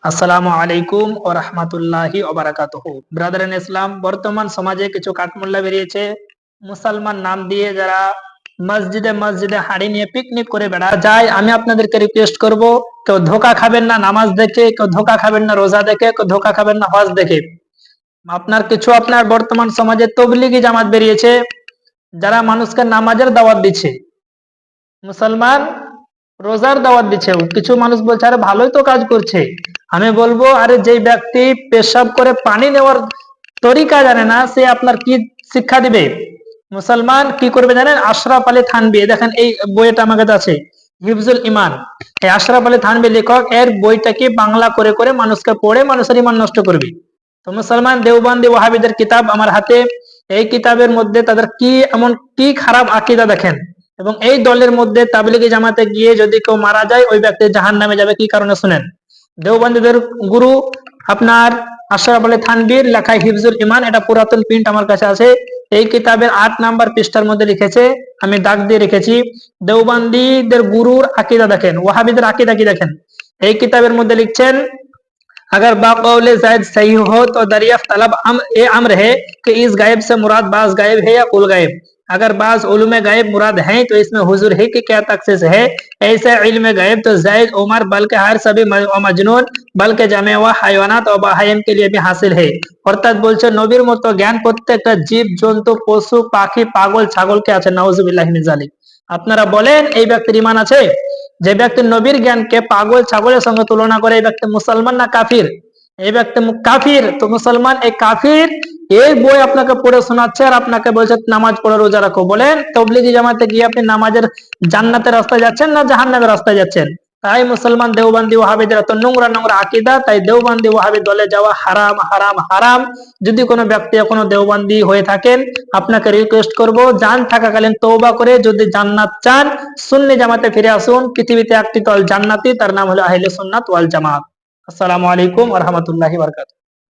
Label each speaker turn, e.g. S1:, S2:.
S1: আসসালামু আলাইকুম ওয়া রাহমাতুল্লাহি ওয়া বারাকাতুহু। ব্রাদার ইন ইসলাম, বর্তমান সমাজে কিছু কাঠমোল্লা বেরিয়েছে মুসলমান নাম দিয়ে, যারা মসজিদে মসজিদে হাঁড়ি নিয়ে পিকনিক করে বেড়া যায়। আমি আপনাদেরকে রিকোয়েস্ট করব, কেউ ধোকা খাবেন না নামাজ দেখে, কেউ ধোকা খাবেন না রোজা দেখে, কেউ ধোকা খাবেন না হজ দেখে। আপনার বর্তমান সমাজে তবলিগি জামাত বেরিয়েছে, যারা মানুষকে নামাজের দাওয়াত দিচ্ছে, মুসলমান রোজার দাওয়াত দিচ্ছে। কিছু মানুষ বলছে আরে ভালোই তো কাজ করছে। আমি বলবো, আরে যেই ব্যক্তি পেশাব করে পানি নেওয়ার তরিকা জানে না, সে আপনার কি শিক্ষা দিবে? মুসলমান কি করবে জানেন? আশরাফ আলী থানভী, দেখেন এই বইটা আমার কাছে আছে, হিফজুল ইমান। এই আশরাফ আলী থানভী লেখক, এর বইটাকে বাংলা করে করে মানুষকে পড়ে মানুষের ইমান নষ্ট করবে। তো মুসলমান দেওবন্দি ওয়াহাবিদের কিতাব আমার হাতে, এই কিতাবের মধ্যে তাদের কি এমন কি খারাপ আকীদা দেখেন। এবং এই দলের মধ্যে তাবলিগি জামাতে গিয়ে যদি কেউ মারা যায়, ওই ব্যক্তি জাহান্নামে যাবে। কি কারণে শুনেন। দেওবন্দীদের গুরু আপনার আশরাফ আলী থানভীর লেখা হিফজুল ইমান, এটা পুরাতন প্রিন্ট আমার কাছে আছে। এই কিতাবের 8 নাম্বার পৃষ্ঠার মধ্যে লিখেছে, আমি দাগ দিয়ে রেখেছি, দেওবন্দীদের গুরুর আকীদা দেখেন, ওয়াহাবিদের আকীদা কি দেখেন। এই কিতাবের মধ্যে লিখছেন, अगर बाकौले जायद सही हो तो दरियाफ्त तलब अम्र है कि इस गायब से मुराद बाज गायब है या कुल गायब। अगर बाज उलूम गायब मुराद है तो इसमें हुजूर है कि क्या तखसीस है। ऐसे इल्म गायब तो जायद उमर बल्कि हर सभी मजनून बल्कि जमे हुआ হাইওয়ানাত ও বাহাইম के लिए भी हासिल है। অর্থাৎ বলছে নবীর মতো জ্ঞান প্রত্যেকটা জীব জন্তু পশু পাখি পাগল ছাগলকে আছে। নাউজুবিল্লাহি মিন যালিক। আপনারা বলেন এই ব্যক্তির ঈমান আছে? যে ব্যক্তি নবীর জ্ঞানকে পাগল ছাগলের সঙ্গে তুলনা করে, এই ব্যক্তি মুসলমান না কাফির? এই ব্যক্তি কাফির। তো মুসলমান এই কাফির এই বই আপনাকে পড়ে শোনাচ্ছে আর আপনাকে বলছে নামাজ পড়ো রোজা রাখো। বলেন তবলিগি জামাতে গিয়ে আপনি নামাজের জান্নাতের রাস্তায় যাচ্ছেন না জাহান্নামের রাস্তায় যাচ্ছেন? তাই মুসলমান দেওবন্দি ওয়াহাবিদের এত নোংরা নোংরা আকীদা, তাই দেওবন্দি ওয়াহাবি দলে যাওয়া হারাম হারাম হারাম। যদি কোনো ব্যক্তি এখনো দেওবন্দি হয়ে থাকেন, আপনাকে রিকোয়েস্ট করব, জান থাকাকালীন তওবা করে যদি জান্নাত চান, সুন্নি জামাতে ফিরে আসুন। পৃথিবীতে একটি দল জান্নাতি, তার নাম হলো আহলে সুন্নাত ওয়াল জামাত। আসসালামু আলাইকুম ওয়া রাহমাতুল্লাহি ওয়া বারাকাতুহু।